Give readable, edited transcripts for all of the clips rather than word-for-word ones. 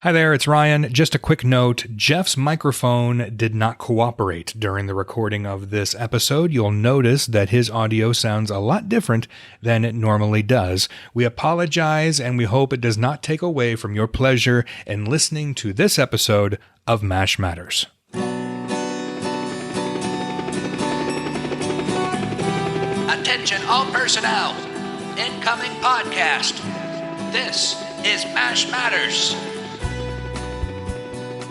Hi there, it's Ryan. Just a quick note, Jeff's microphone did not cooperate during the recording of this episode. You'll notice that his audio sounds a lot different than it normally does. We apologize and we hope it does not take away from your pleasure in listening to this episode of MASH Matters. Attention all personnel. Incoming podcast. This is MASH Matters.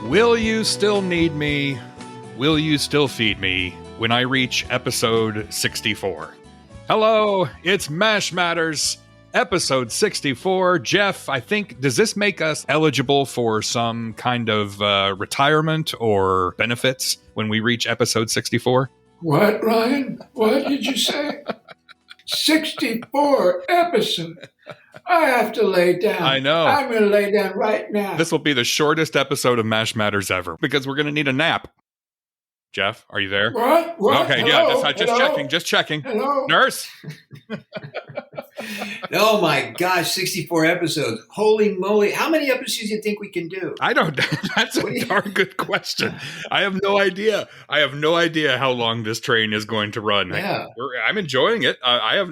Will you still need me? Will you still feed me when I reach episode 64? Hello, it's MASH Matters, episode 64. Jeff, I think, does this make us eligible for some kind of retirement or benefits when we reach episode 64? What, Ryan? What did you say? 64 episodes. I have to lay down. I know. I'm going to lay down right now. This will be the shortest episode of MASH Matters ever because we're going to need a nap. Jeff, are you there? What? Okay, Hello? yeah, just checking. Hello? Nurse? Oh my gosh, 64 episodes. Holy moly. How many episodes do you think we can do? I don't. That's a darn good question. I have no idea. I have no idea how long this train is going to run. Yeah. I'm enjoying it. I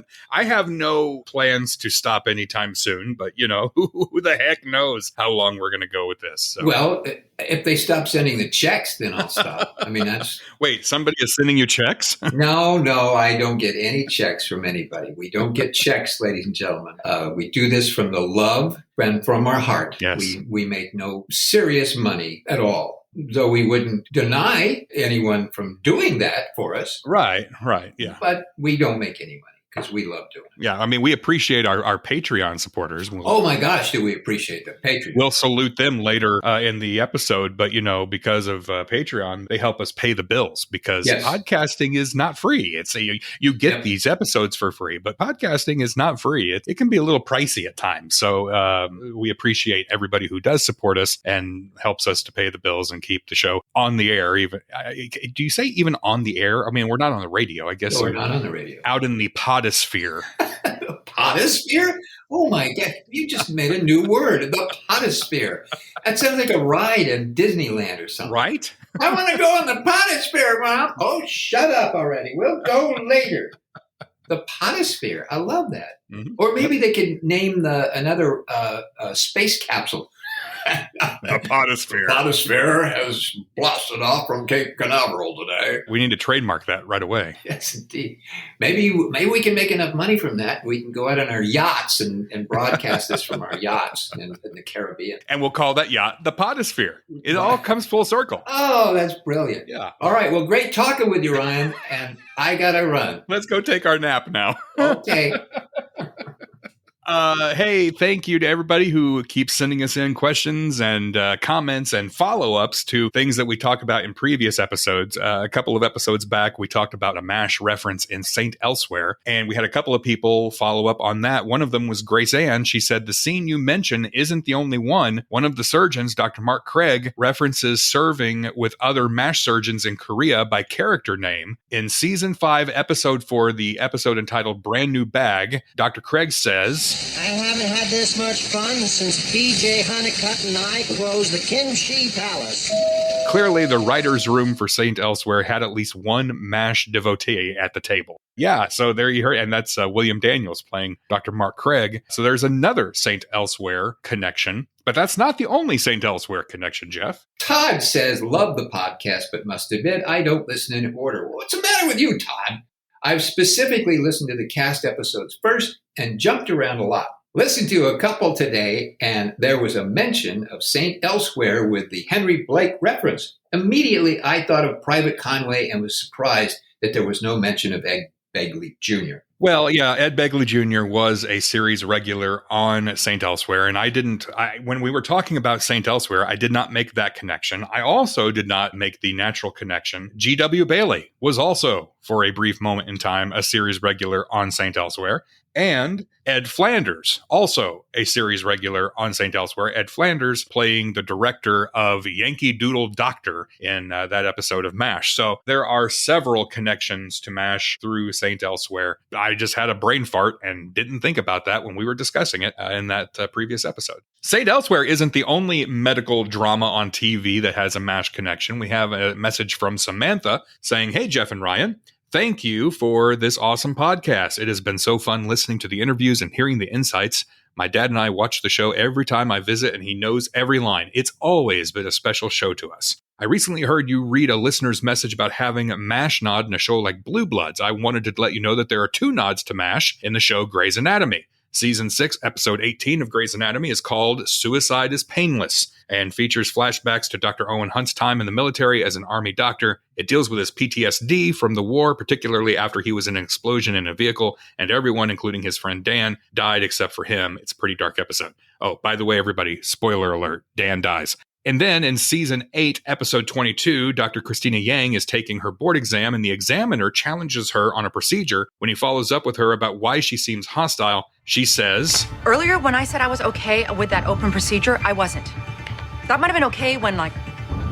have no plans to stop anytime soon, but you know, who the heck knows how long we're going to go with this. So. Well, if they stop sending the checks, then I'll stop. I mean, that's... Wait, somebody is sending you checks? No, I don't get any checks from anybody. We don't get checks, ladies and gentlemen. We do this from the love and from our heart. Yes. We make no serious money at all, though we wouldn't deny anyone from doing that for us. Right, yeah. But we don't make any money because we love doing it. Yeah, I mean, we appreciate our Patreon supporters. Oh my gosh, do we appreciate the Patreon. We'll salute them later in the episode, but you know, because of Patreon, they help us pay the bills because podcasting is not free. It's you get these episodes for free, but podcasting is not free. It can be a little pricey at times. So we appreciate everybody who does support us and helps us to pay the bills and keep the show on the air. Even do you say even on the air? I mean, we're not on the radio. I guess no, we're not on the radio. Out in the podosphere. Podosphere? Oh my God, you just made a new word, the podosphere. That sounds like a ride in Disneyland or something. Right? I want to go on the podosphere, Mom. Oh, shut up already. We'll go later. The podosphere. I love that. Mm-hmm. Or maybe they could name another space capsule. The podosphere. Podosphere has blasted off from Cape Canaveral today. We need to trademark that right away. Yes, indeed. Maybe we can make enough money from that. We can go out on our yachts and broadcast this from our yachts in the Caribbean. And we'll call that yacht the podosphere. It all comes full circle. Oh, that's brilliant. Yeah. All right. Well, great talking with you, Ryan. And I got to run. Let's go take our nap now. Okay. Hey, thank you to everybody who keeps sending us in questions and comments and follow-ups to things that we talked about in previous episodes. A couple of episodes back, we talked about a MASH reference in Saint Elsewhere, and we had a couple of people follow up on that. One of them was Grace Ann. She said, the scene you mention isn't the only one. One of the surgeons, Dr. Mark Craig, references serving with other MASH surgeons in Korea by character name. In Season 5, Episode 4, the episode entitled Brand New Bag, Dr. Craig says, I haven't had this much fun since B.J. Honeycutt and I closed the Kimchi Palace. Clearly, the writer's room for Saint Elsewhere had at least one MASH devotee at the table. Yeah, so there you heard, and that's William Daniels playing Dr. Mark Craig. So there's another Saint Elsewhere connection, but that's not the only Saint Elsewhere connection, Jeff. Todd says, love the podcast, but must admit, I don't listen in order. What's the matter with you, Todd? I've specifically listened to the cast episodes first and jumped around a lot. Listened to a couple today, and there was a mention of Saint Elsewhere with the Henry Blake reference. Immediately, I thought of Private Conway and was surprised that there was no mention of Ed Begley Jr. Well, yeah, Ed Begley Jr. was a series regular on Saint Elsewhere, and when we were talking about Saint Elsewhere, I did not make that connection. I also did not make the natural connection. G.W. Bailey was also, for a brief moment in time, a series regular on Saint Elsewhere. and Ed Flanders, also a series regular on St. Elsewhere. Ed Flanders playing the director of Yankee Doodle Doctor in that episode of MASH. So there are several connections to MASH through St. Elsewhere. I just had a brain fart and didn't think about that when we were discussing it in that previous episode. St. Elsewhere isn't the only medical drama on TV that has a MASH connection. We have a message from Samantha saying, "Hey, Jeff and Ryan. Thank you for this awesome podcast. It has been so fun listening to the interviews and hearing the insights. My dad and I watch the show every time I visit, and he knows every line. It's always been a special show to us. I recently heard you read a listener's message about having a MASH nod in a show like Blue Bloods. I wanted to let you know that there are 2 nods to MASH in the show Grey's Anatomy. Season 6, Episode 18 of Grey's Anatomy is called Suicide is Painless and features flashbacks to Dr. Owen Hunt's time in the military as an Army doctor. It deals with his PTSD from the war, particularly after he was in an explosion in a vehicle and everyone, including his friend Dan, died except for him. It's a pretty dark episode. Oh, by the way, everybody, spoiler alert, Dan dies. And then in Season 8, Episode 22, Dr. Christina Yang is taking her board exam, and the examiner challenges her on a procedure. When he follows up with her about why she seems hostile, she says, "Earlier, when I said I was okay with that open procedure, I wasn't. That might have been okay when, like,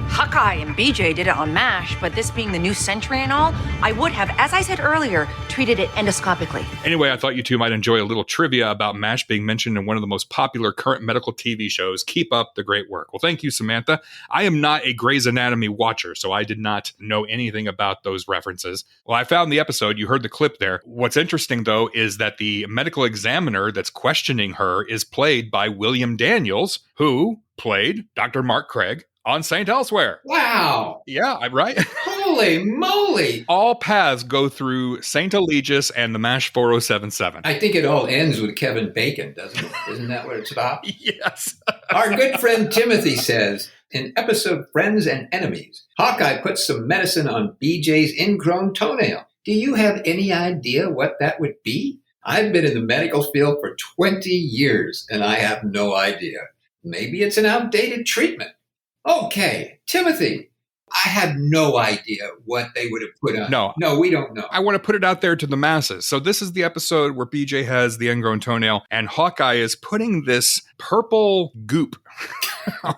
Hawkeye and BJ did it on MASH, but this being the new century and all, I would have, as I said earlier, treated it endoscopically." Anyway, I thought you two might enjoy a little trivia about MASH being mentioned in one of the most popular current medical TV shows. Keep up the great work. Well, thank you, Samantha. I am not a Grey's Anatomy watcher, so I did not know anything about those references. Well, I found the episode. You heard the clip there. What's interesting, though, is that the medical examiner that's questioning her is played by William Daniels, who played Dr. Mark Craig on St. Elsewhere. Wow. Yeah, I'm right. Holy moly. All paths go through St. Eligius and the MASH 4077. I think it all ends with Kevin Bacon, doesn't it? Isn't that where it stops? Yes. Our good friend Timothy says, in episode Friends and Enemies, Hawkeye puts some medicine on BJ's ingrown toenail. Do you have any idea what that would be? I've been in the medical field for 20 years, and I have no idea. Maybe it's an outdated treatment. Okay, Timothy, I have no idea what they would have put on. No, we don't know. I want to put it out there to the masses. So this is the episode where BJ has the ingrown toenail, and Hawkeye is putting this purple goop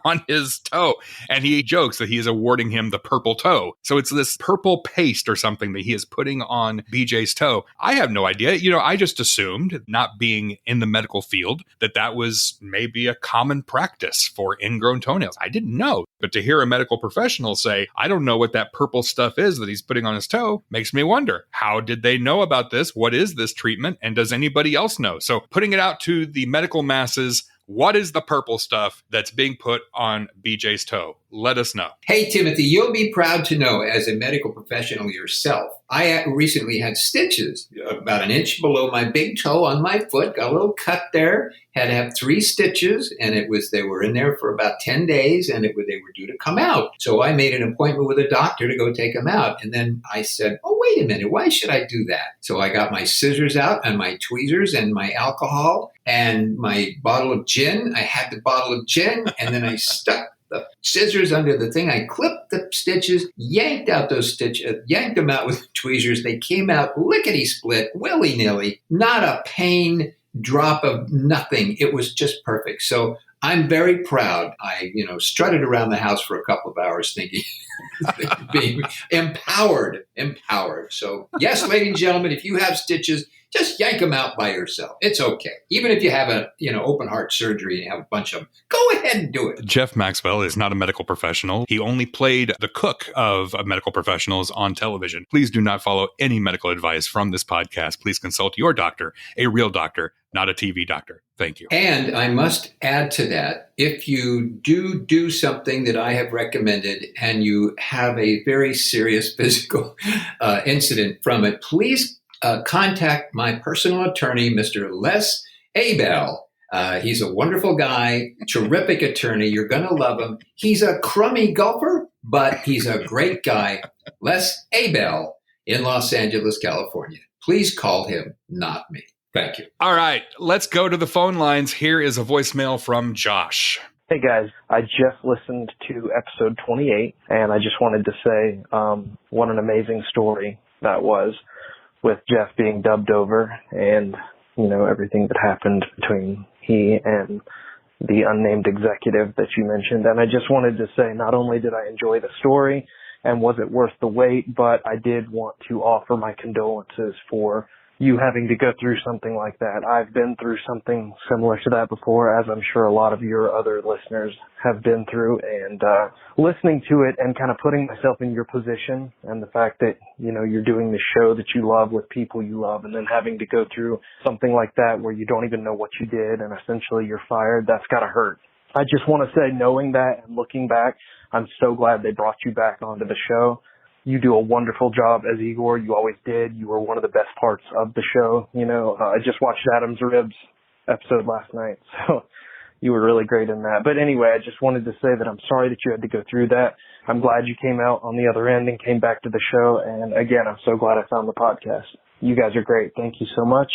on his toe, and he jokes that he is awarding him the purple toe. So it's this purple paste or something that he is putting on BJ's toe. I have no idea. I just assumed, not being in the medical field, that was maybe a common practice for ingrown toenails. I didn't know. But to hear a medical professional say, I don't know what that purple stuff is that he's putting on his toe, makes me wonder, how did they know about this? What is this treatment? And does anybody else know? So putting it out to the medical masses, what is the purple stuff that's being put on BJ's toe? Let us know. Hey, Timothy, you'll be proud to know, as a medical professional yourself, I recently had stitches about an inch below my big toe on my foot. Got a little cut there. Had to have 3 stitches, and they were in there for about 10 days, and they were due to come out. So I made an appointment with a doctor to go take them out. And then I said, oh, wait a minute, why should I do that? So I got my scissors out and my tweezers and my alcohol and my bottle of gin. I had the bottle of gin, and then I stuck the scissors under the thing. I clipped the stitches, yanked out those stitches, yanked them out with the tweezers. They came out lickety-split, willy-nilly, not a pain, drop of nothing. It was just perfect. So I'm very proud. I, strutted around the house for a couple of hours thinking, being empowered. So yes, ladies and gentlemen, if you have stitches, just yank them out by yourself. It's okay. Even if you have a, open heart surgery and you have a bunch of them, go ahead and do it. Jeff Maxwell is not a medical professional. He only played the cook of medical professionals on television. Please do not follow any medical advice from this podcast. Please consult your doctor, a real doctor, not a TV doctor. Thank you. And I must add to that, if you do something that I have recommended and you have a very serious physical incident from it, please contact my personal attorney, Mr. Les Abel. He's a wonderful guy, terrific attorney. You're going to love him. He's a crummy golfer, but he's a great guy. Les Abel in Los Angeles, California. Please call him, not me. Thank you. All right, let's go to the phone lines. Here is a voicemail from Josh. Hey guys, I just listened to episode 28, and I just wanted to say what an amazing story that was, with Jeff being dubbed over and everything that happened between he and the unnamed executive that you mentioned. And I just wanted to say, not only did I enjoy the story and was it worth the wait, but I did want to offer my condolences for you having to go through something like that. I've been through something similar to that before, as I'm sure a lot of your other listeners have been through, and listening to it and kind of putting myself in your position and the fact that, you're doing the show that you love with people you love and then having to go through something like that where you don't even know what you did and essentially you're fired, that's got to hurt. I just want to say, knowing that and looking back, I'm so glad they brought you back onto the show. You do a wonderful job as Igor. You always did. You were one of the best parts of the show. I just watched Adam's Ribs episode last night, so you were really great in that. But anyway, I just wanted to say that I'm sorry that you had to go through that. I'm glad you came out on the other end and came back to the show. And again, I'm so glad I found the podcast. You guys are great. Thank you so much,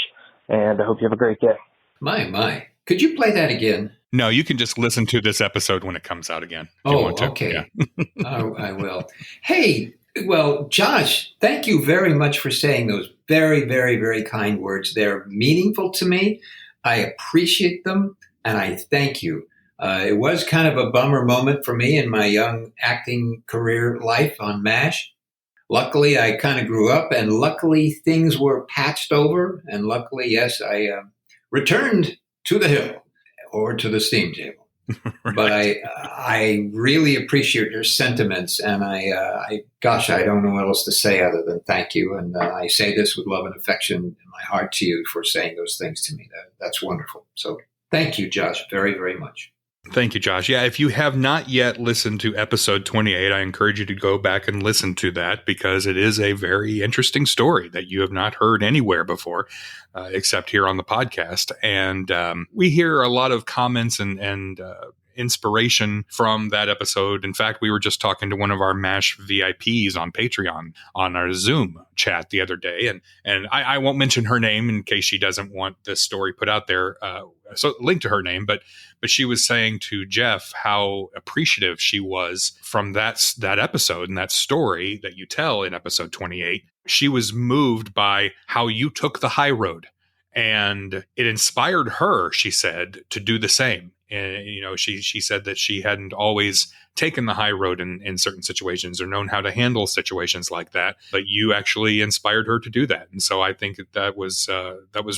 and I hope you have a great day. My. Could you play that again? No, you can just listen to this episode when it comes out again. If you want to. Okay. Yeah. I will. Hey, well, Josh, thank you very much for saying those very, very, very kind words. They're meaningful to me. I appreciate them, and I thank you. It was kind of a bummer moment for me in my young acting career life on MASH. Luckily, I kind of grew up, and luckily things were patched over, and luckily, yes, I returned to the hill or to the steam table. Right. But I really appreciate your sentiments, and I don't know what else to say other than thank you. And I say this with love and affection in my heart to you for saying those things to me. That's wonderful. So thank you, Josh, very, very much. Thank you, Josh. Yeah, if you have not yet listened to episode 28, I encourage you to go back and listen to that because it is a very interesting story that you have not heard anywhere before, except here on the podcast. And we hear a lot of comments and inspiration from that episode. In fact, we were just talking to one of our MASH VIPs on Patreon on our Zoom chat the other day. And I won't mention her name in case she doesn't want this story put out there. So link to her name, but she was saying to Jeff how appreciative she was from that episode and that story that you tell in episode 28. She was moved by how you took the high road, and it inspired her, she said, to do the same. And, she said that she hadn't always taken the high road in certain situations or known how to handle situations like that, but you actually inspired her to do that. And so I think that was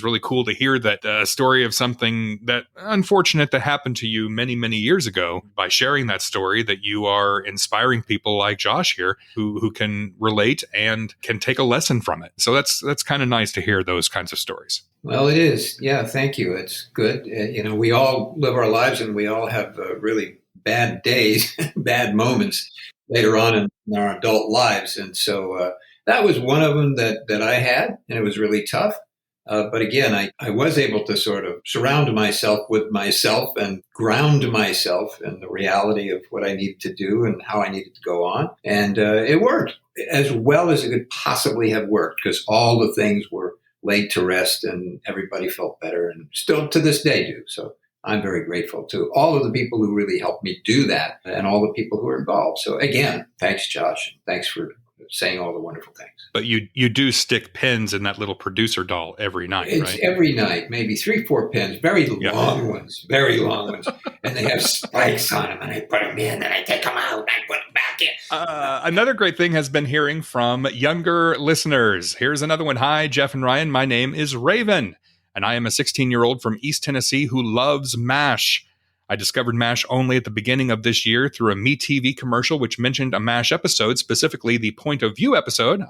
really cool to hear that story of something that unfortunate that happened to you many, many years ago. By sharing that story, that you are inspiring people like Josh here who can relate and can take a lesson from it. So that's kind of nice to hear those kinds of stories. Well, it is. Yeah, thank you. It's good. We all live our lives and we all have really bad days, bad moments later on in our adult lives. And so that was one of them that I had, and it was really tough. But again, I was able to sort of surround myself with myself and ground myself in the reality of what I needed to do and how I needed to go on. And it worked as well as it could possibly have worked because all the things were laid to rest and everybody felt better and still to this day do. So I'm very grateful to all of the people who really helped me do that and all the people who are involved. So again, thanks, Josh. Thanks for saying all the wonderful things. But you do stick pins in that little producer doll every night, it's right? Every night, maybe 3-4 pins, very long ones. And they have spikes on them, and I put them in, and I take them out, and I put them back in. Another great thing has been hearing from younger listeners. Here's another one. Hi, Jeff and Ryan. My name is Raven, and I am a 16-year-old from East Tennessee who loves MASH. I discovered MASH only at the beginning of this year through a MeTV commercial which mentioned a MASH episode, specifically the Point of View episode,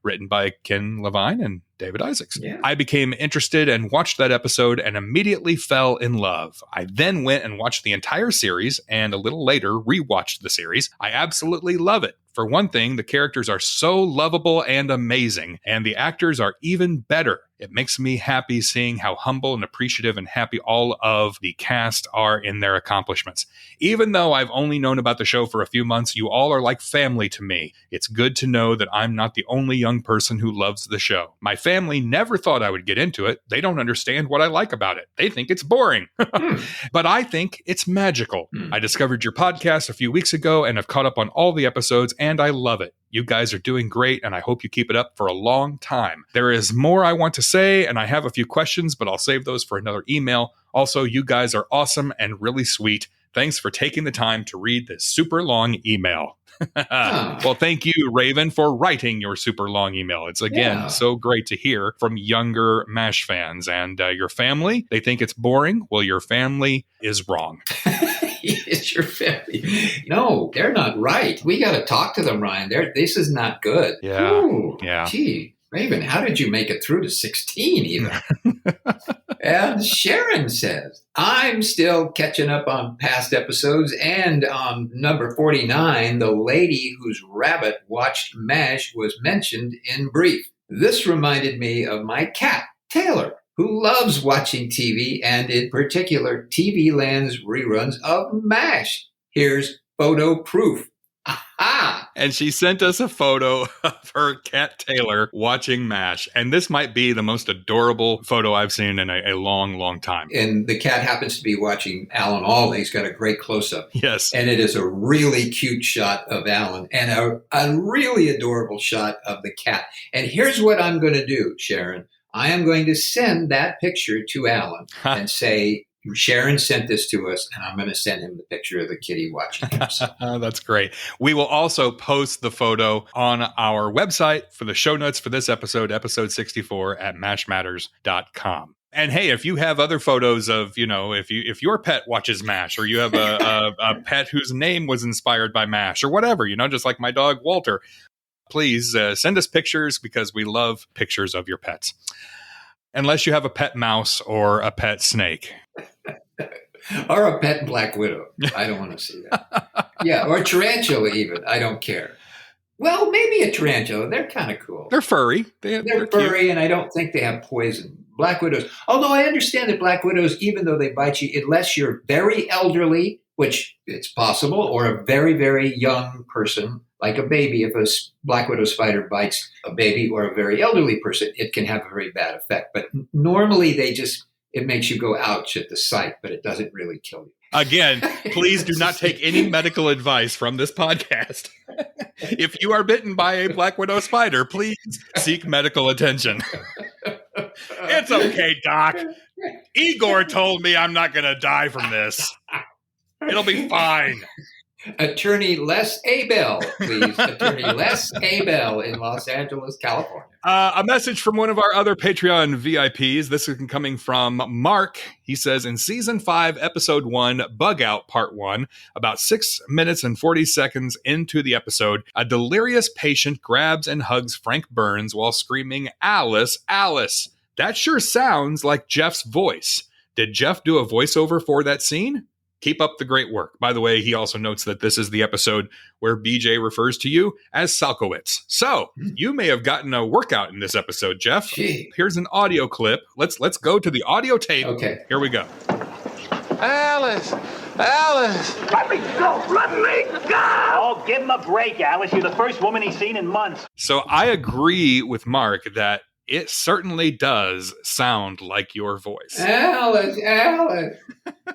written by Ken Levine and David Isaacs. Yeah. I became interested and watched that episode and immediately fell in love. I then went and watched the entire series and a little later rewatched the series. I absolutely love it. For one thing, the characters are so lovable and amazing, and the actors are even better. It makes me happy seeing how humble and appreciative and happy all of the cast are in their accomplishments. Even though I've only known about the show for a few months, you all are like family to me. It's good to know that I'm not the only young person who loves the show. My family never thought I would get into it. They don't understand what I like about it. They think it's boring. But I think it's magical. I discovered your podcast a few weeks ago and have caught up on all the episodes, and I love it. You guys are doing great, and I hope you keep it up for a long time. There is more I want to say, and I have a few questions, but I'll save those for another email. Also, you guys are awesome and really sweet. Thanks for taking the time to read this super long email. Well, thank you, Raven, for writing your super long email. It's, again, so great to hear from younger MASH fans. And your family, they think it's boring. Well, your family is wrong. It's your family. No, they're not right. We got to talk to them, Ryan. This is not good. Yeah. Ooh, yeah. Gee, Raven, how did you make it through to 16 even? And Sharon says, I'm still catching up on past episodes, and on number 49, the lady whose rabbit watched MASH was mentioned in brief. This reminded me of my cat, Taylor, who loves watching TV, and in particular, TV Land's reruns of MASH. Here's photo proof. Aha! And she sent us a photo of her cat Taylor watching MASH. And this might be the most adorable photo I've seen in a long, long time. And the cat happens to be watching Alan Alda. He's got a great close-up. Yes. And it is a really cute shot of Alan and a really adorable shot of the cat. And here's what I'm going to do, Sharon. I am going to send that picture to Alan and say, Sharon sent this to us, and I'm going to send him the picture of the kitty watching him. That's great. We will also post the photo on our website for the show notes for this episode 64 at mashmatters.com. And hey, if you have other photos of, if your pet watches MASH, or you have a pet whose name was inspired by MASH or whatever, just like my dog Walter, please send us pictures, because we love pictures of your pets. Unless you have a pet mouse or a pet snake. Or a pet black widow. I don't want to see that. Yeah, or a tarantula even. I don't care. Well, maybe a tarantula. They're kind of cool. They're furry. They're furry, cute. and I don't think they have poison. Black widows. Although I understand that black widows, even though they bite you, unless you're very elderly, which it's possible, or a very, very young person, like a baby, if a black widow spider bites a baby or a very elderly person, it can have a very bad effect. But normally it makes you go ouch at the sight, but it doesn't really kill you. Again, please do not take any medical advice from this podcast. If you are bitten by a black widow spider, please seek medical attention. It's okay, Doc. Igor told me I'm not going to die from this. It'll be fine. Attorney Les Abel, please. Attorney Les Abel in Los Angeles, California. A message from one of our other Patreon VIPs. This is coming from Mark. He says, in Season 5, Episode 1, Bug Out Part 1, about 6 minutes and 40 seconds into the episode, a delirious patient grabs and hugs Frank Burns while screaming, Alice, Alice. That sure sounds like Jeff's voice. Did Jeff do a voiceover for that scene? Keep up the great work. By the way, he also notes that this is the episode where BJ refers to you as Salkowitz. So you may have gotten a workout in this episode, Jeff. Gee. Here's an audio clip. Let's go to the audio tape. Okay. Here we go. Alice! Alice! Let me go! Let me go! Oh, give him a break, Alice. You're the first woman he's seen in months. So I agree with Mark that it certainly does sound like your voice. Alice, Alice.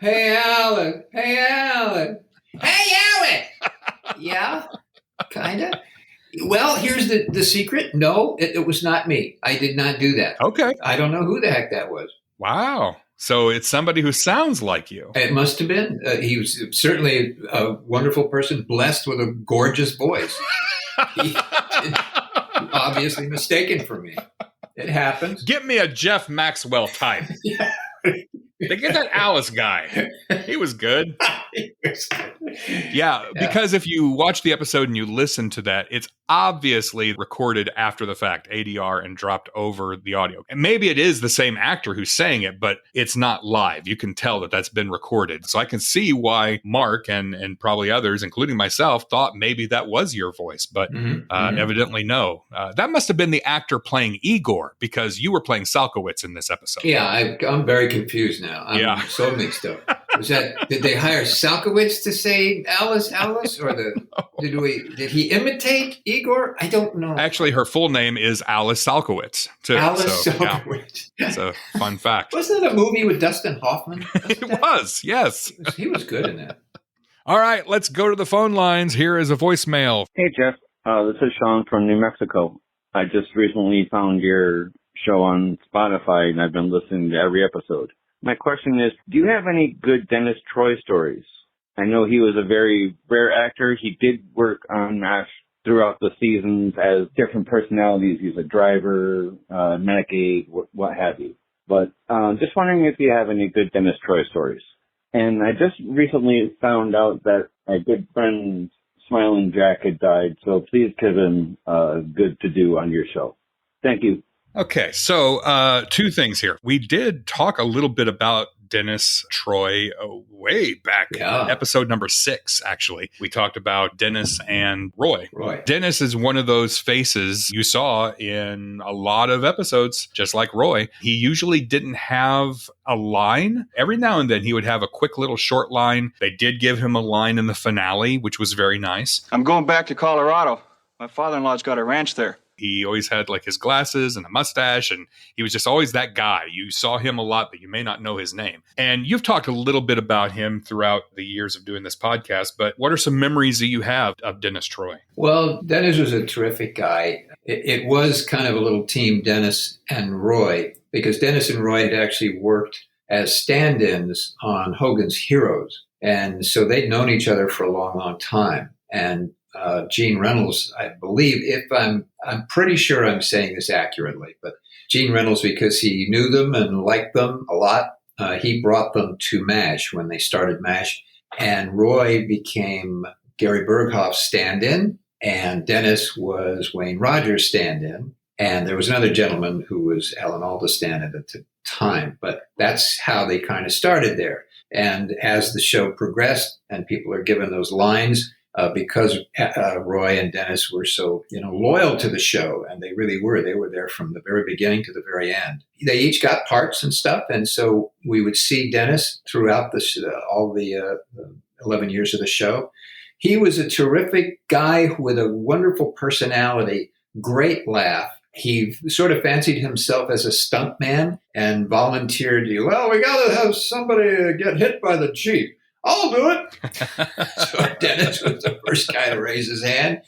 Hey, Alice. Hey, Alice. Hey, Alice. Yeah, kind of. Well, here's the secret. No, it was not me. I did not do that. Okay. I don't know who the heck that was. Wow. So it's somebody who sounds like you. It must have been. He was certainly a wonderful person, blessed with a gorgeous voice. He obviously mistaken for me. It happens. Get me a Jeff Maxwell type. Yeah. They get that Alice guy. He was good. Yeah, because if you watch the episode and you listen to that, it's obviously recorded after the fact, ADR, and dropped over the audio. And maybe it is the same actor who's saying it, but it's not live. You can tell that that's been recorded. So I can see why Mark and probably others, including myself, thought maybe that was your voice, but evidently no. That must have been the actor playing Igor, because you were playing Salkowitz in this episode. Yeah, I'm very confused now. I'm so mixed up. Did they hire Salkowitz to say Alice, or did he imitate Igor? I don't know. Actually, her full name is Alice Salkowitz, too. Alice Salkowitz. Yeah. It's a fun fact. Wasn't that a movie with Dustin Hoffman? It was, yes. He was good in that. All right, let's go to the phone lines. Here is a voicemail. Hey, Jeff. This is Sean from New Mexico. I just recently found your show on Spotify, and I've been listening to every episode. My question is, do you have any good Dennis Troy stories? I know he was a very rare actor. He did work on MASH throughout the seasons as different personalities. He's a driver, medic aide, what have you. But just wondering if you have any good Dennis Troy stories. And I just recently found out that a good friend, Smiling Jack, had died, so please give him good to do on your show. Thank you. Okay, so two things here. We did talk a little bit about Dennis Troy way back, episode number 6, actually. We talked about Dennis and Roy. Dennis is one of those faces you saw in a lot of episodes, just like Roy. He usually didn't have a line. Every now and then he would have a quick little short line. They did give him a line in the finale, which was very nice. I'm going back to Colorado. My father-in-law's got a ranch there. He always had like his glasses and a mustache, and he was just always that guy. You saw him a lot, but you may not know his name. And you've talked a little bit about him throughout the years of doing this podcast, but what are some memories that you have of Dennis Troy? Well, Dennis was a terrific guy. It was kind of a little team, Dennis and Roy, because Dennis and Roy had actually worked as stand-ins on Hogan's Heroes. And so they'd known each other for a long, long time. And Gene Reynolds, I believe, I'm pretty sure I'm saying this accurately, but Gene Reynolds, because he knew them and liked them a lot, he brought them to MASH when they started MASH. And Roy became Gary Berghoff's stand-in, and Dennis was Wayne Rogers' stand-in. And there was another gentleman who was Alan Alda's stand-in at the time. But that's how they kind of started there. And as the show progressed and people are given those lines, because Roy and Dennis were so, loyal to the show, and they really were. They were there from the very beginning to the very end. They each got parts and stuff, and so we would see Dennis throughout all the 11 years of the show. He was a terrific guy with a wonderful personality, great laugh. He sort of fancied himself as a stuntman and volunteered, well, we got to have somebody get hit by the Jeep. I'll do it. So Dennis was the first guy to raise his hand.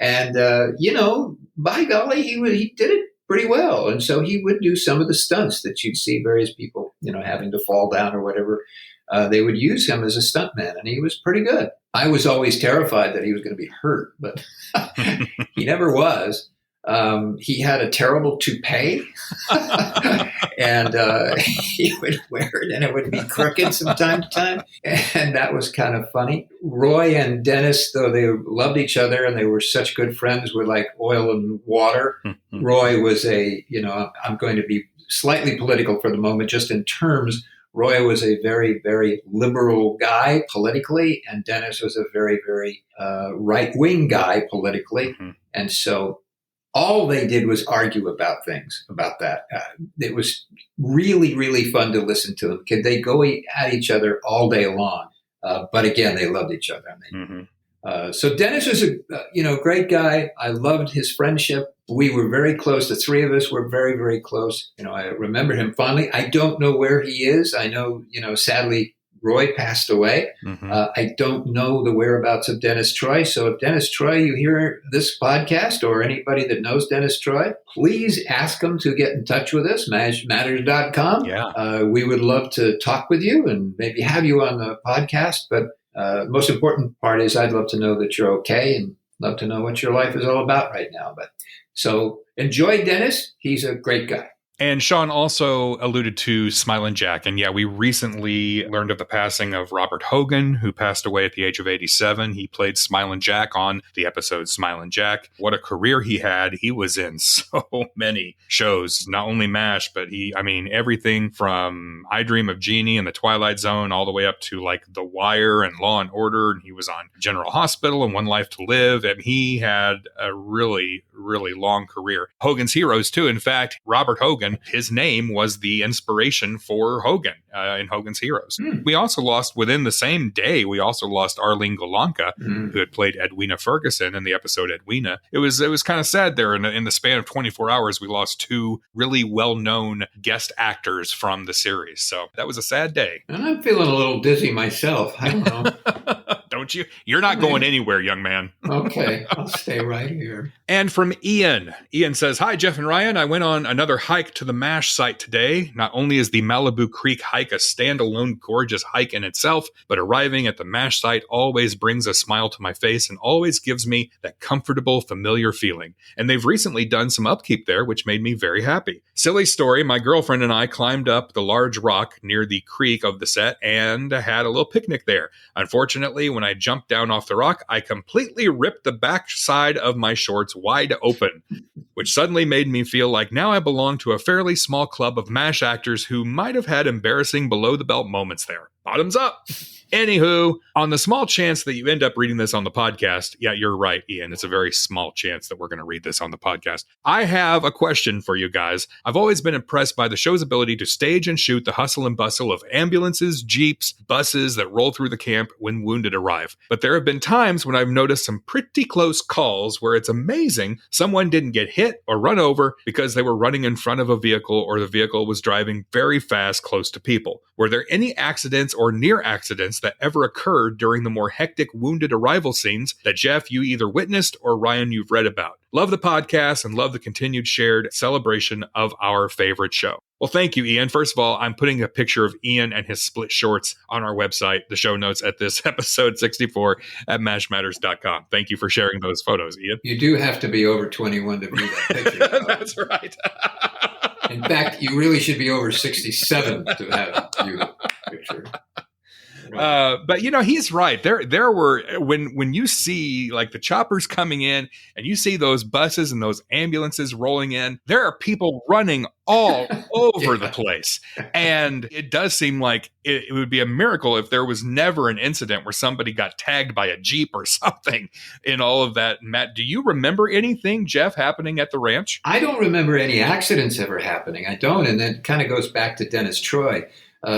And, by golly, he did it pretty well. And so he would do some of the stunts that you'd see various people, having to fall down or whatever. They would use him as a stuntman, and he was pretty good. I was always terrified that he was going to be hurt, but he never was. He had a terrible toupee, and he would wear it, and it would be crooked from time to time, and that was kind of funny. Roy and Dennis, though they loved each other and they were such good friends, were like oil and water. Roy was I'm going to be slightly political for the moment, just in terms. Roy was a very, very liberal guy politically, and Dennis was a very, very right-wing guy politically, and so all they did was argue about things, about that. It was really, really fun to listen to them. They go at each other all day long. But again, they loved each other. So Dennis was a great guy. I loved his friendship. We were very close. The three of us were very, very close. I remember him fondly. I don't know where he is. I know, sadly, Roy passed away. I don't know the whereabouts of Dennis Troy. So if Dennis Troy, you hear this podcast, or anybody that knows Dennis Troy, please ask him to get in touch with us, mashmatters.com. Yeah. We would love to talk with you and maybe have you on the podcast. But most important part is I'd love to know that you're okay and love to know what your life is all about right now. So enjoy Dennis. He's a great guy. And Sean also alluded to Smiling Jack. And yeah, we recently learned of the passing of Robert Hogan, who passed away at the age of 87. He played Smiling Jack on the episode Smiling Jack. What a career he had. He was in so many shows, not only MASH, but everything from I Dream of Jeannie and The Twilight Zone all the way up to like The Wire and Law and Order. And he was on General Hospital and One Life to Live. And he had a really, really long career. Hogan's Heroes, too. In fact, Robert Hogan, his name was the inspiration for Hogan in Hogan's Heroes. We also lost, within the same day, we also lost Arlene Golanka, who had played Edwina Ferguson in the episode Edwina. It was kind of sad there. In the span of 24 hours, we lost two really well-known guest actors from the series. So that was a sad day. And I'm feeling a little dizzy myself. I don't know. Don't you? You're not going anywhere, young man. Okay, I'll stay right here. And from Ian. Ian says, "Hi, Jeff and Ryan. I went on another hike to the MASH site today. Not only is the Malibu Creek hike a standalone gorgeous hike in itself, but arriving at the MASH site always brings a smile to my face and always gives me that comfortable, familiar feeling. And they've recently done some upkeep there, which made me very happy. Silly story, my girlfriend and I climbed up the large rock near the creek of the set and had a little picnic there. Unfortunately, when I jumped down off the rock, I completely ripped the back side of my shorts wide open, which suddenly made me feel like now I belong to a fairly small club of MASH actors who might have had embarrassing below-the-belt moments there. Bottoms up." Anywho, on the small chance that you end up reading this on the podcast, yeah, you're right, Ian. It's a very small chance that we're going to read this on the podcast. I have a question for you guys. I've always been impressed by the show's ability to stage and shoot the hustle and bustle of ambulances, jeeps, buses that roll through the camp when wounded arrive. But there have been times when I've noticed some pretty close calls where it's amazing someone didn't get hit or run over because they were running in front of a vehicle or the vehicle was driving very fast close to people. Were there any accidents or near accidents that ever occurred during the more hectic wounded arrival scenes that, Jeff, you either witnessed or Ryan, you've read about? Love the podcast and love the continued shared celebration of our favorite show. Well, thank you, Ian. First of all, I'm putting a picture of Ian and his split shorts on our website, the show notes at this episode 64 at mashmatters.com. Thank you for sharing those photos, Ian. You do have to be over 21 to view that picture. That's right. In fact, you really should be over 67 to have viewed the picture. But he's right. There were when you see like the choppers coming in and you see those buses and those ambulances rolling in, there are people running all over the place. And it does seem like it would be a miracle if there was never an incident where somebody got tagged by a Jeep or something in all of that. Matt, do you remember anything, Jeff, happening at the ranch? I don't remember any accidents ever happening. I don't. And that kind of goes back to Dennis Troy.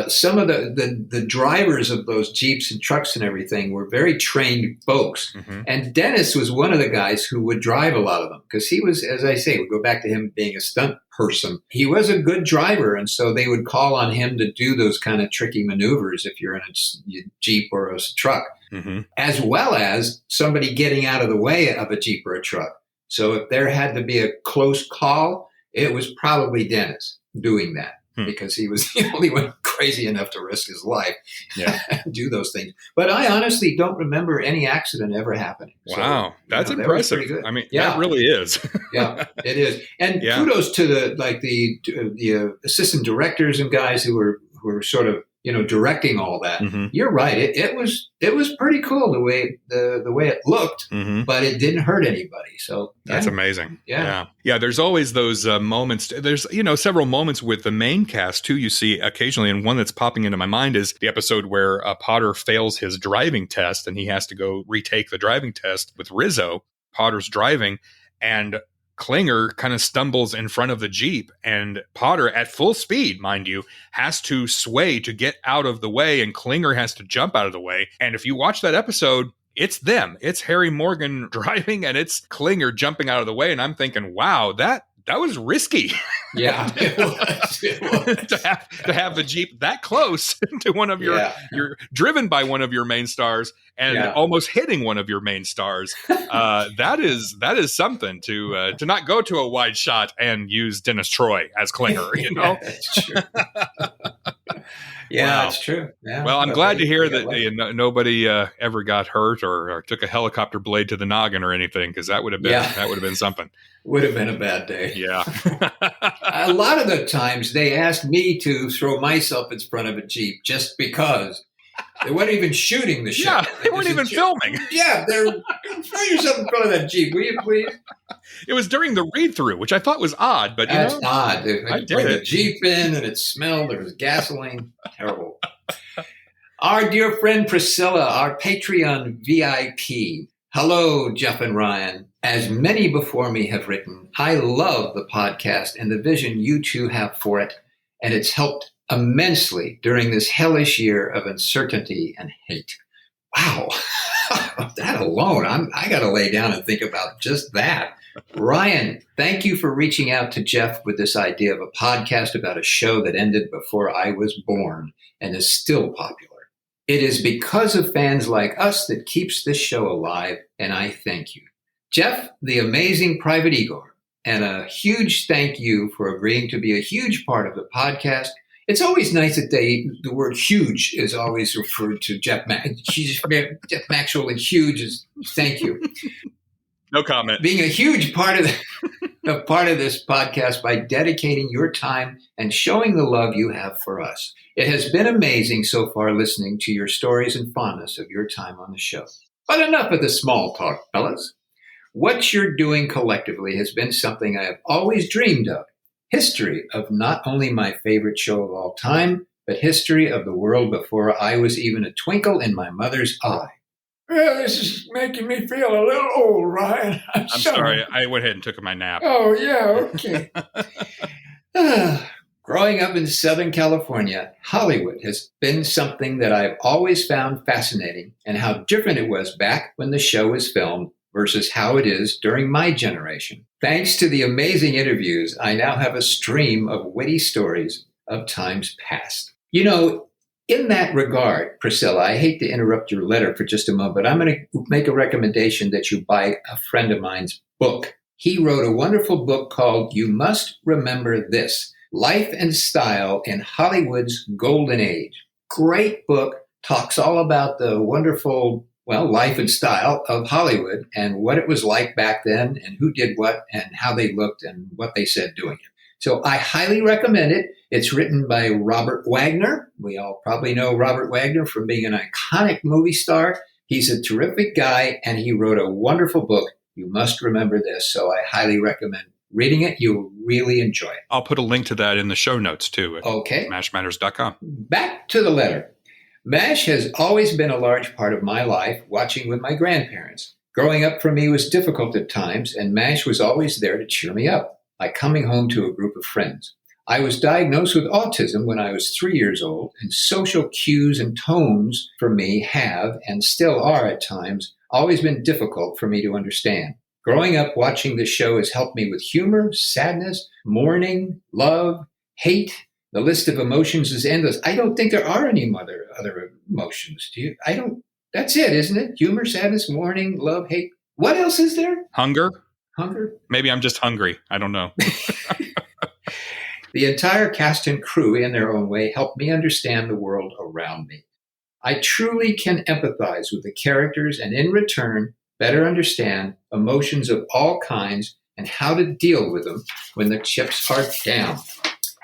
Some of the drivers of those Jeeps and trucks and everything were very trained folks. Mm-hmm. And Dennis was one of the guys who would drive a lot of them because he was, as I say, we go back to him being a stunt person. He was a good driver. And so they would call on him to do those kind of tricky maneuvers if you're in a Jeep or a truck, mm-hmm. as well as somebody getting out of the way of a Jeep or a truck. So if there had to be a close call, it was probably Dennis doing that. Because he was the only one crazy enough to risk his life and do those things. But I honestly don't remember any accident ever happening. Wow, so, that's impressive. That I mean, that really is. Yeah, it is. And kudos to the assistant directors and guys who were sort of directing all that. Mm-hmm. You're right. It was pretty cool the way it looked, mm-hmm. but it didn't hurt anybody. So that's amazing. Yeah. There's always those moments. There's several moments with the main cast too. You see occasionally, and one that's popping into my mind is the episode where Potter fails his driving test and he has to go retake the driving test with Rizzo. Potter's driving and Klinger kind of stumbles in front of the Jeep, and Potter, at full speed, mind you, has to sway to get out of the way, and Klinger has to jump out of the way. And if you watch that episode, it's them. It's Harry Morgan driving, and it's Klinger jumping out of the way. And I'm thinking, wow, that was risky. Yeah, it was. to have the Jeep that close to one of you're driven by one of your main stars and almost hitting one of your main stars. That is something to not go to a wide shot and use Dennis Troy as Klinger. Yeah, that's true. Yeah, that's true. Yeah, well, I'm glad to hear that nobody ever got hurt or took a helicopter blade to the noggin or anything, because that would have been something. Would have been a bad day. Yeah. A lot of the times they asked me to throw myself in front of a Jeep just because. They weren't even shooting the show. Yeah, they weren't even filming. Yeah, throw yourself in front of that Jeep, will you please? It was during the read-through, which I thought was odd, but that's odd. I did bring the Jeep in and it smelled. There was gasoline. Terrible. Our dear friend Priscilla, our Patreon VIP, Hello, Jeff and Ryan. As many before me have written, I love the podcast and the vision you two have for it, and it's helped immensely during this hellish year of uncertainty and hate. Wow, that alone, I got to lay down and think about just that. Ryan, thank you for reaching out to Jeff with this idea of a podcast about a show that ended before I was born and is still popular. It is because of fans like us that keeps this show alive, and I thank you. Jeff, the amazing Private Igor, and a huge thank you for agreeing to be a huge part of the podcast. It's always nice that the word huge is always referred to Jeff Maxwell, and huge is thank you. No comment. Being a huge part of this podcast by dedicating your time and showing the love you have for us. It has been amazing so far listening to your stories and fondness of your time on the show. But enough of the small talk, fellas. What you're doing collectively has been something I have always dreamed of. History of not only my favorite show of all time, but history of the world before I was even a twinkle in my mother's eye. Well, this is making me feel a little old, Ryan. I'm sorry. I went ahead and took my nap. Oh, yeah, okay. Growing up in Southern California, Hollywood has been something that I've always found fascinating, and how different it was back when the show was filmed versus how it is during my generation. Thanks to the amazing interviews, I now have a stream of witty stories of times past. You know, in that regard, Priscilla, I hate to interrupt your letter for just a moment, but I'm going to make a recommendation that you buy a friend of mine's book. He wrote a wonderful book called You Must Remember This: Life and Style in Hollywood's Golden Age. Great book, talks all about the wonderful, life and style of Hollywood and what it was like back then and who did what and how they looked and what they said doing it. So I highly recommend it. It's written by Robert Wagner. We all probably know Robert Wagner from being an iconic movie star. He's a terrific guy, and he wrote a wonderful book. You must remember this. So I highly recommend reading it. You'll really enjoy it. I'll put a link to that in the show notes, too, at Okay. mashmatters.com. Back to the letter. MASH has always been a large part of my life, watching with my grandparents. Growing up for me was difficult at times, and MASH was always there to cheer me up, like coming home to a group of friends. I was diagnosed with autism when I was 3 years old, and social cues and tones for me have, and still are at times, always been difficult for me to understand. Growing up watching this show has helped me with humor, sadness, mourning, love, hate. The list of emotions is endless. I don't think there are any other emotions. Do you? I don't. That's it, isn't it? Humor, sadness, mourning, love, hate. What else is there? Hunger? Maybe I'm just hungry. I don't know. The entire cast and crew, in their own way, helped me understand the world around me. I truly can empathize with the characters and, in return, better understand emotions of all kinds and how to deal with them when the chips are down.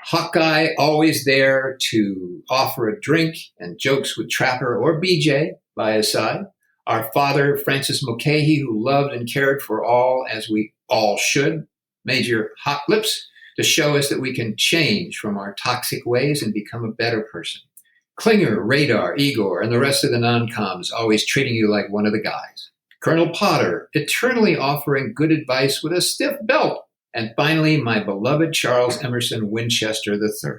Hawkeye, always there to offer a drink and jokes with Trapper or BJ by his side. Our father, Francis Mulcahy, who loved and cared for all as we all should. Major Hot Lips to show us that we can change from our toxic ways and become a better person. Klinger, Radar, Igor, and the rest of the non-coms always treating you like one of the guys. Colonel Potter, eternally offering good advice with a stiff belt. And finally, my beloved Charles Emerson Winchester III.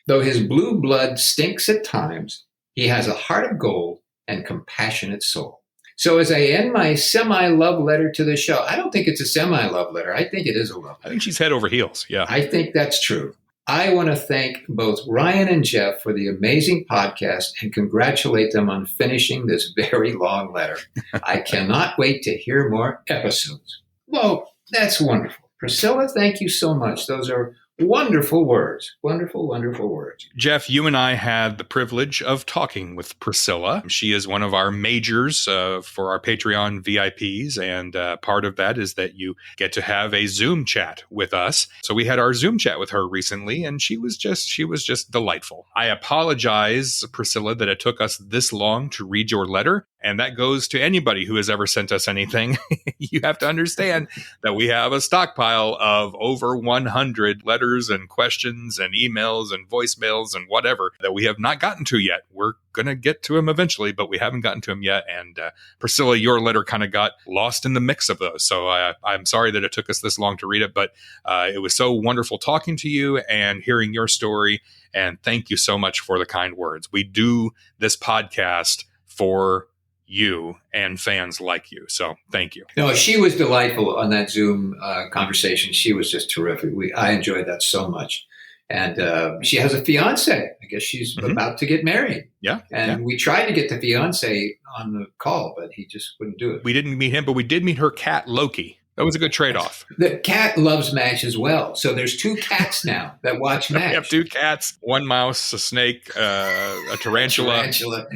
Though his blue blood stinks at times, he has a heart of gold and compassionate soul. So as I end my semi-love letter to the show, I don't think it's a semi-love letter. I think it is a love letter. I think she's head over heels. Yeah. I think that's true. I want to thank both Ryan and Jeff for the amazing podcast and congratulate them on finishing this very long letter. I cannot wait to hear more episodes. Well, that's wonderful. Priscilla, thank you so much. Those are wonderful words. Wonderful, wonderful words. Jeff, you and I had the privilege of talking with Priscilla. She is one of our majors for our Patreon VIPs, and part of that is that you get to have a Zoom chat with us. So we had our Zoom chat with her recently, and she was just delightful. I apologize, Priscilla, that it took us this long to read your letter, And that goes to anybody who has ever sent us anything. You have to understand that we have a stockpile of over 100 letters and questions and emails and voicemails and whatever that we have not gotten to yet. We're going to get to them eventually, but we haven't gotten to them yet. And Priscilla, your letter kind of got lost in the mix of those. So I'm sorry that it took us this long to read it, but it was so wonderful talking to you and hearing your story. And thank you so much for the kind words. We do this podcast for you and fans like you. So thank you. No, she was delightful on that Zoom conversation. She was just terrific. I enjoyed that so much. And she has a fiance. I guess she's about to get married. Yeah. And we tried to get the fiance on the call, but he just wouldn't do it. We didn't meet him, but we did meet her cat, Loki. That was a good trade-off. The cat loves MASH as well. So there's 2 cats now that watch MASH. We have 2 cats, 1 mouse, a snake, a tarantula.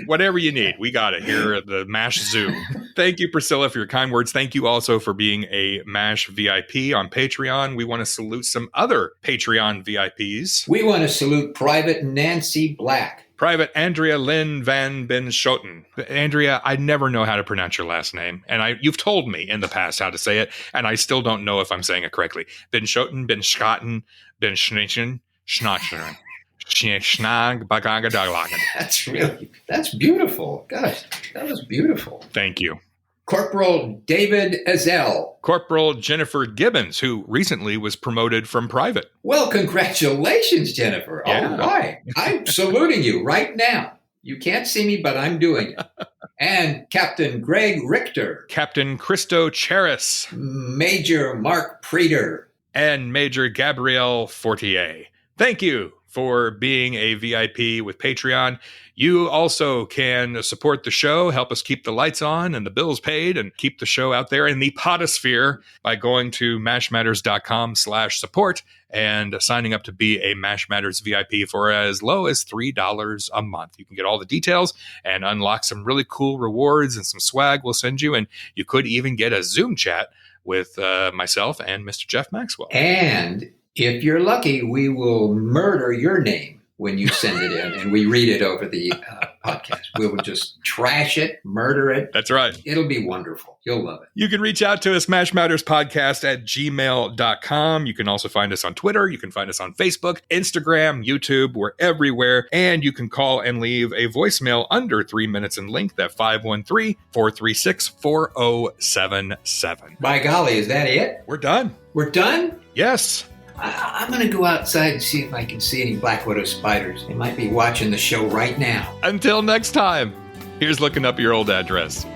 Whatever you need. We got it here at the MASH Zoo. Thank you, Priscilla, for your kind words. Thank you also for being a MASH VIP on Patreon. We want to salute some other Patreon VIPs. We want to salute Private Nancy Black. Private Andrea Lynn Van Ben Schoten. Andrea, I never know how to pronounce your last name. And you've told me in the past how to say it, and I still don't know if I'm saying it correctly. Ben Schoten, Ben Schotten, Ben Schnechen, Schnatchen. That's beautiful. Gosh, that was beautiful. Thank you. Corporal David Ezell. Corporal Jennifer Gibbons, who recently was promoted from private. Well, congratulations, Jennifer. Yeah. All right. I'm saluting you right now. You can't see me, but I'm doing it. And Captain Greg Richter. Captain Christo Cheris. Major Mark Preter. And Major Gabrielle Fortier. Thank you for being a VIP with Patreon. You also can support the show, help us keep the lights on and the bills paid, and keep the show out there in the potosphere by going to mashmatters.com/support and signing up to be a MASH Matters VIP for as low as $3 a month. You can get all the details and unlock some really cool rewards and some swag we'll send you. And you could even get a Zoom chat with myself and Mr. Jeff Maxwell. And if you're lucky, we will murder your name when you send it in and we read it over the podcast. We will just trash it, murder it. That's right. It'll be wonderful. You'll love it. You can reach out to us, mashmatterspodcast@gmail.com. You can also find us on Twitter. You can find us on Facebook, Instagram, YouTube. We're everywhere. And you can call and leave a voicemail under 3 minutes in length at 513-436-4077. By golly, is that it? We're done. We're done? Yes. I'm going to go outside and see if I can see any Black Widow spiders. They might be watching the show right now. Until next time, here's looking up your old address.